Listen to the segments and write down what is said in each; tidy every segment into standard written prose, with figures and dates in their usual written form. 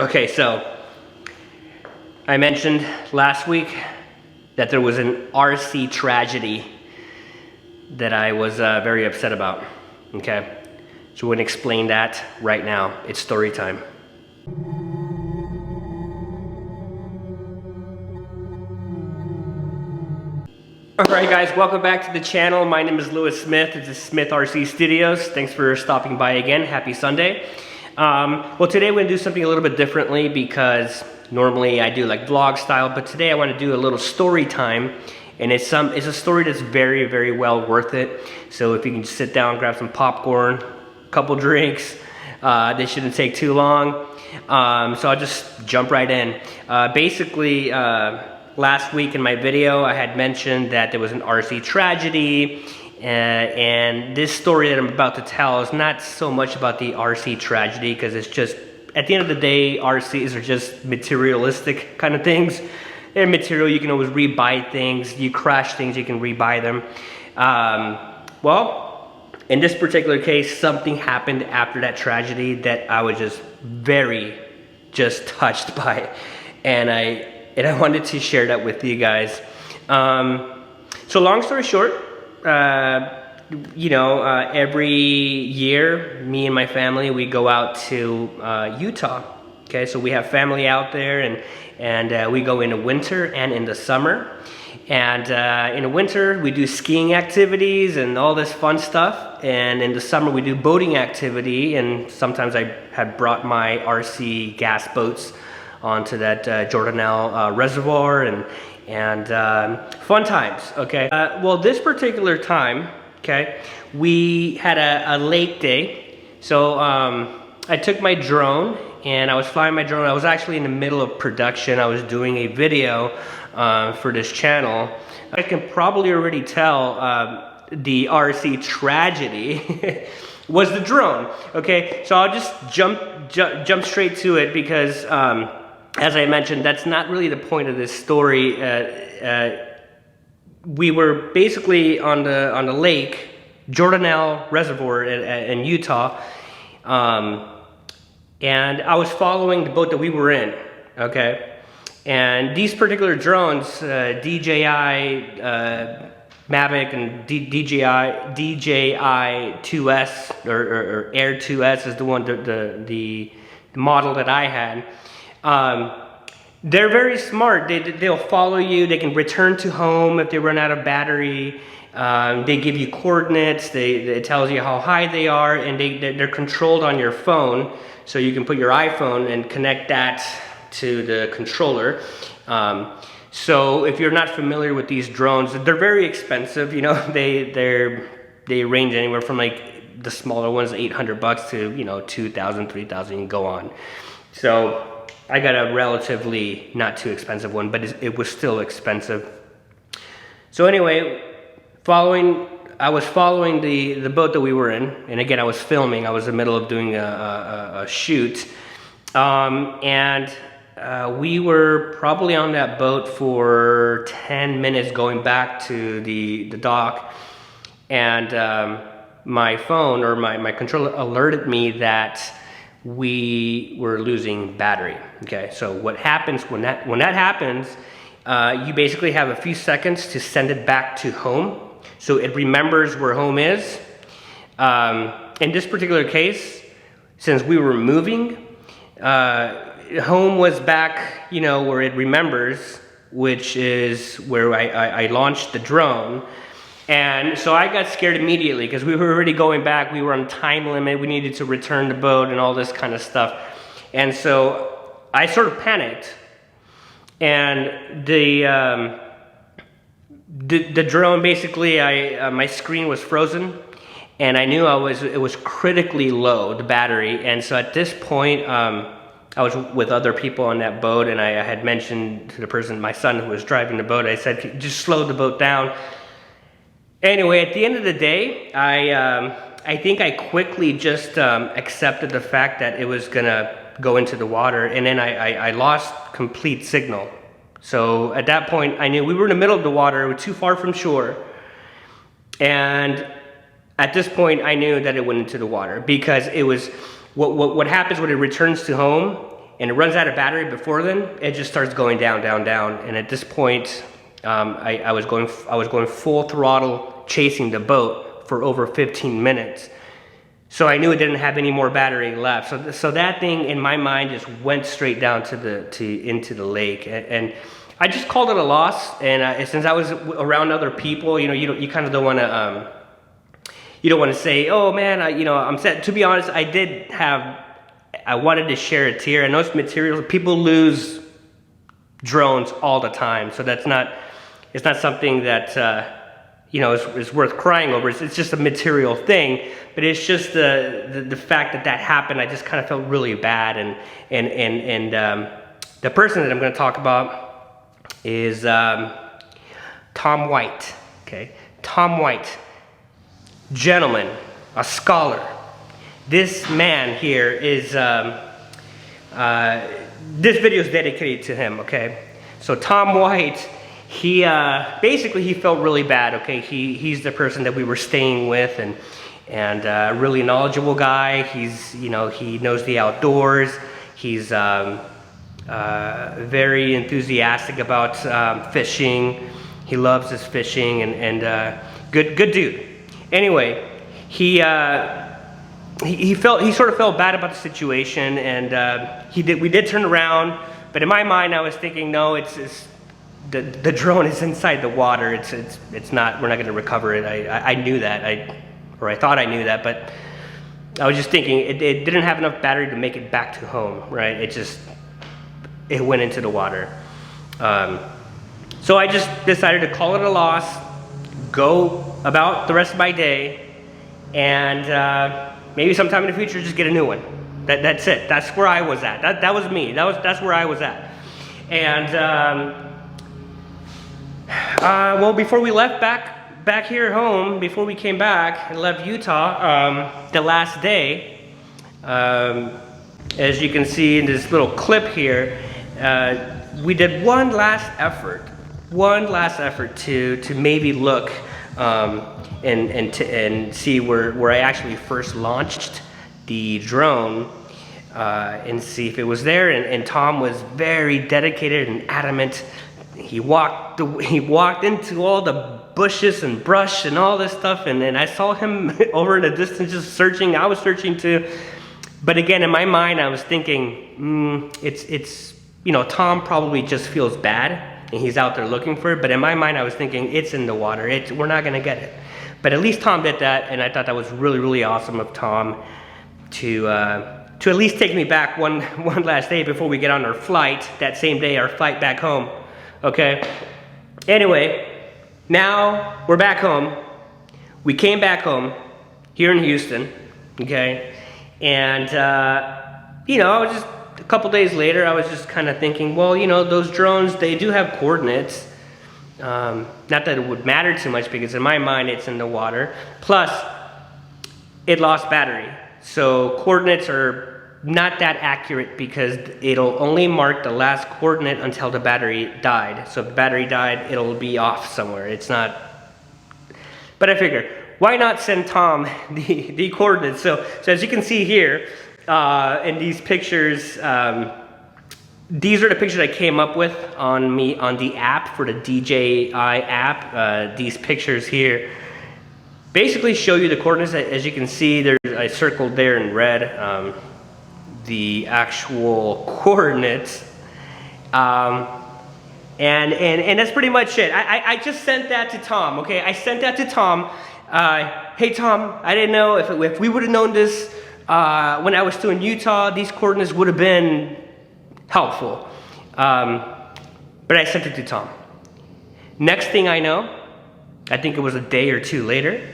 Okay, so I mentioned last week that there was an RC tragedy that I was very upset about. Okay, so we're gonna explain that right now. It's story time. Alright guys, welcome back to the channel. My name is Lewis Smith. This is Smith RC Studios. Thanks for stopping by again. Happy Sunday. Well, today we're gonna do something a little bit differently because normally I do like vlog style, but today I want to do a little story time, and it's a story that's very, very well worth it. So if you can just sit down, grab some popcorn, a couple drinks, they shouldn't take too long. So I'll just jump right in. Basically, last week in my video, I had mentioned that there was an RC tragedy, and this story that I'm about to tell is not so much about the RC tragedy, because it's just, at the end of the day, RCs are just materialistic kind of things. They're material, you can always rebuy things. You crash things, you can rebuy them. Well, in this particular case, something happened after that tragedy that I was just very touched by, and I wanted to share that with you guys. So long story short, every year, me and my family, we go out to Utah. Okay, so we have family out there, and we go in the winter and in the summer. And in the winter, we do skiing activities and all this fun stuff. And in the summer, we do boating activity. And sometimes I had brought my RC gas boats onto that Jordanelle reservoir, and fun times. Okay. Well, this particular time, okay, we had a lake day. So I took my drone and I was flying my drone. I was actually in the middle of production. I was doing a video for this channel. I can probably already tell the RC tragedy was the drone. Okay, so I'll just jump straight to it because as I mentioned, that's not really the point of this story. We were basically on the lake, Jordanelle Reservoir in Utah, and I was following the boat that we were in, okay? And these particular drones, DJI Mavic and DJI 2S or Air 2S is the one, the model that I had. They're very smart. They'll follow you. They can return to home if they run out of battery. They give you coordinates. It tells you how high they are, and they're controlled on your phone. So you can put your iPhone and connect that to the controller. So if you're not familiar with these drones, they're very expensive. You know, they range anywhere from like the smaller ones, $800 to, you know, $2,000, $3,000, and go on. So I got a relatively not too expensive one, but it was still expensive. So anyway, I was following the boat that we were in, and again, I was filming. I was in the middle of doing a shoot, and we were probably on that boat for 10 minutes going back to the dock, and my phone or my controller alerted me that we were losing battery. Okay, so what happens when that happens, you basically have a few seconds to send it back to home, so it remembers where home is. In this particular case, since we were moving, home was back, you know, where it remembers, which is where I launched the drone. And so I got scared immediately because we were already going back. We were on time limit. We needed to return the boat and all this kind of stuff. And so I sort of panicked. And the drone, basically, my screen was frozen, and I knew it was critically low, the battery. And so at this point, I was with other people on that boat, and I had mentioned to the person, my son who was driving the boat, I said, just slow the boat down. Anyway, at the end of the day, I think I quickly just accepted the fact that it was gonna go into the water, and then I lost complete signal. So at that point, I knew we were in the middle of the water, we were too far from shore, and at this point, I knew that it went into the water, because it was, what happens when it returns to home and it runs out of battery before then, it just starts going down, down, down. And at this point, I was going full throttle chasing the boat for over 15 minutes. So I knew it didn't have any more battery left. So that thing in my mind just went straight down into the lake, and I just called it a loss. And since I was around other people, you kind of don't want to you don't want to say, oh man, I'm sad. To be honest, I wanted to share a tear. I know it's material. People lose drones all the time, so it's not something that is worth crying over. It's just a material thing, but it's just the fact that happened. I just kind of felt really bad, and the person that I'm going to talk about is Tom White. Okay, Tom White, gentleman, a scholar. This man here is, this video is dedicated to him, okay? So Tom White, he felt really bad, okay? He's the person that we were staying with, and a really knowledgeable guy. He knows the outdoors. He's very enthusiastic about fishing. He loves his fishing, and good dude. Anyway, he sort of felt bad about the situation, and we did turn around, but in my mind I was thinking, no, the drone is inside the water. It's not. We're not going to recover it. I knew that. I thought I knew that, but I was just thinking it didn't have enough battery to make it back to home, right? It went into the water. So I just decided to call it a loss, go about the rest of my day, and maybe sometime in the future just get a new one. That's it. That's where I was at. That was me. That's where I was at. And well, before we left back here home, before we came back and left Utah, the last day, as you can see in this little clip here, we did one last effort to maybe look and see where I actually first launched the drone, and see if it was there. And Tom was very dedicated and adamant. He walked into all the bushes and brush and all this stuff, and I saw him over in the distance just searching. I was searching too, but again, in my mind I was thinking, it's Tom probably just feels bad and he's out there looking for it. But in my mind I was thinking, it's in the water, we're not gonna get it. But at least Tom did that, and I thought that was really, really awesome of Tom to at least take me back one last day before we get on our flight, that same day, our flight back home. Okay, anyway, now we're back home. We came back home here in Houston, okay, and I was just, a couple days later, I was just kind of thinking, well, those drones, they do have coordinates. Not that it would matter too much, because in my mind it's in the water. Plus, it lost battery. So coordinates are not that accurate, because it'll only mark the last coordinate until the battery died. So if the battery died, it'll be off somewhere. It's not. But I figured, why not send Tom the coordinates? So as you can see here, in these pictures, these are the pictures I came up with on the app, for the DJI app. These pictures here basically show you the coordinates. As you can see, I circled there in red the actual coordinates, and that's pretty much it. I just sent that to Tom. Okay, I sent that to Tom. Hey Tom, I didn't know if we would have known this when I was still in Utah, these coordinates would have been helpful. But I sent it to Tom. Next thing I know, I think it was a day or two later,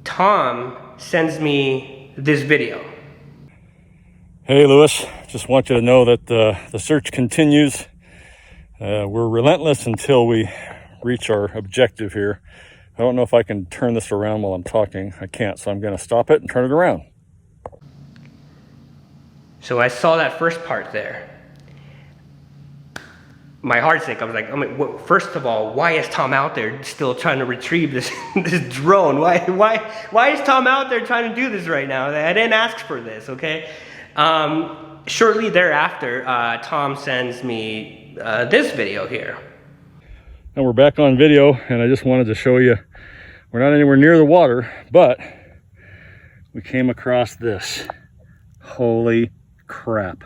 Tom sends me this video. Hey Lewis, just want you to know that the search continues. We're relentless until we reach our objective here. I don't know if I can turn this around while I'm talking. I can't, so I'm going to stop it and turn it around. So I saw that first part there. My heart sank. I was like, first of all, why is Tom out there still trying to retrieve this drone? Why is Tom out there trying to do this right now? I didn't ask for this, okay? Shortly thereafter, Tom sends me this video here. And we're back on video, and I just wanted to show you, we're not anywhere near the water, but we came across this. Holy crap.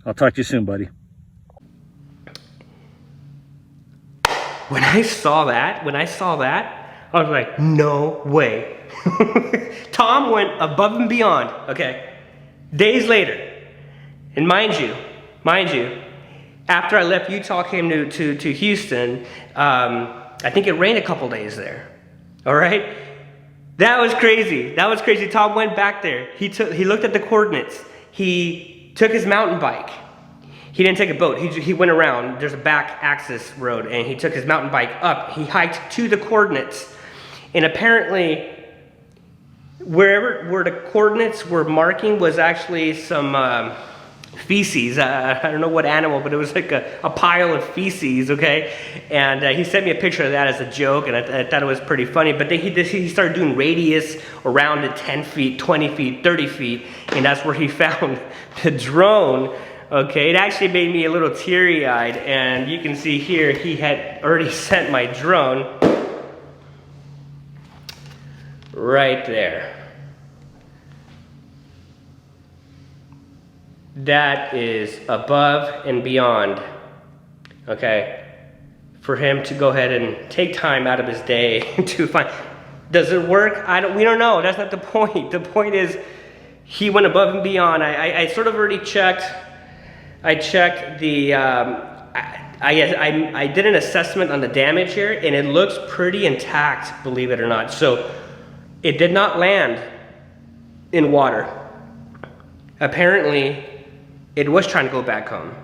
I'll talk to you soon, buddy. When I saw that, I was like, no way. Tom went above and beyond, okay? Days later, and mind you, after I left Utah, came to Houston, I think it rained a couple days there, all right? That was crazy. Tom went back there. He looked at the coordinates. He took his mountain bike. He didn't take a boat. He went around. There's a back access road, and he took his mountain bike up. He hiked to the coordinates, and apparently, where the coordinates were marking was actually some feces. I don't know what animal, but it was like a pile of feces. Okay, and he sent me a picture of that as a joke, and I thought it was pretty funny. But then he started doing radius around it, 10 feet, 20 feet, 30 feet, and that's where he found the drone. Okay, it actually made me a little teary-eyed, and you can see here he had already sent my drone right there. That is above and beyond, okay, for him to go ahead and take time out of his day to find. Does it work? We don't know. That's not the point. The point is he went above and beyond. I sort of already checked. I checked the, I did an assessment on the damage here, and it looks pretty intact, believe it or not. So it did not land in water. Apparently, it was trying to go back home.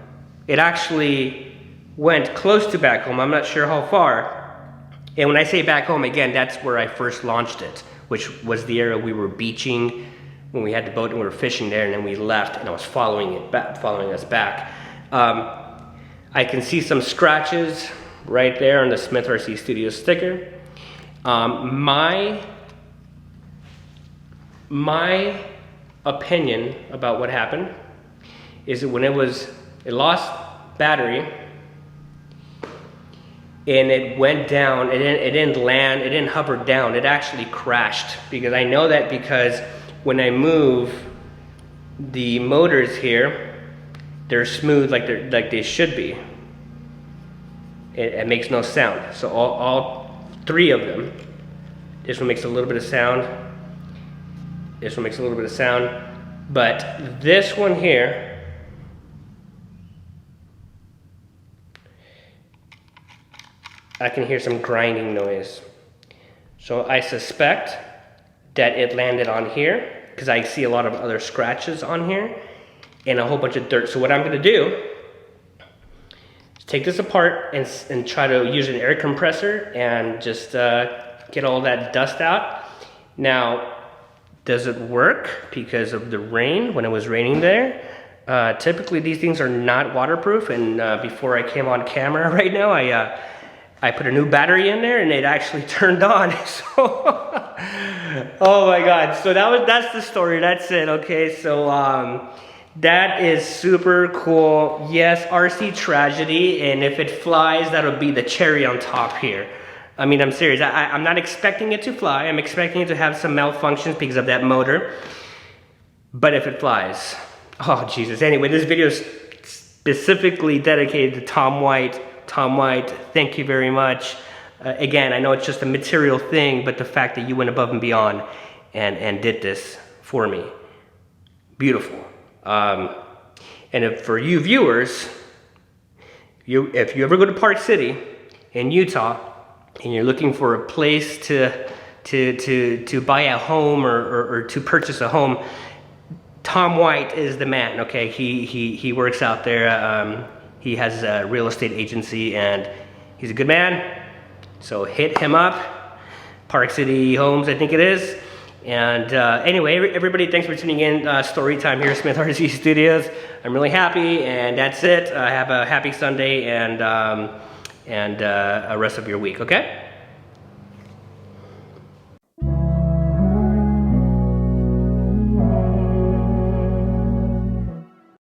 It actually went close to back home. I'm not sure how far. And when I say back home, again, that's where I first launched it, which was the area we were beaching when we had the boat and we were fishing there, and then we left, and I was following us back. I can see some scratches right there on the Smith RC Studios sticker. My opinion about what happened is that when it lost battery and it went down, it didn't land, it didn't hover down, it actually crashed. Because I know that because when I move the motors here, they're smooth like they should be. It makes no sound. So all three of them. This one makes a little bit of sound. This one makes a little bit of sound. But this one here, I can hear some grinding noise. So I suspect that it landed on here, because I see a lot of other scratches on here and a whole bunch of dirt. So what I'm gonna do is take this apart and try to use an air compressor and just get all that dust out. Now, does it work because of the rain, when it was raining there? Typically these things are not waterproof, and before I came on camera right now, I put a new battery in there and it actually turned on. So, oh my God. So that's the story. That's it. Okay. So, that is super cool. Yes, RC tragedy. And if it flies, that'll be the cherry on top here. I mean, I'm serious. I'm not expecting it to fly. I'm expecting it to have some malfunctions because of that motor. But if it flies, oh Jesus. Anyway, this video is specifically dedicated to Tom White. Tom White, thank you very much. Again, I know it's just a material thing, but the fact that you went above and beyond and did this for me, beautiful. And for you viewers, if you ever go to Park City in Utah and you're looking for a place to buy a home or to purchase a home, Tom White is the man. Okay, he works out there. He has a real estate agency and he's a good man. So hit him up. Park City Homes, I think it is. And anyway, everybody, thanks for tuning in. Story time here at Smith RC Studios. I'm really happy, and that's it. Have a happy Sunday and a rest of your week, okay?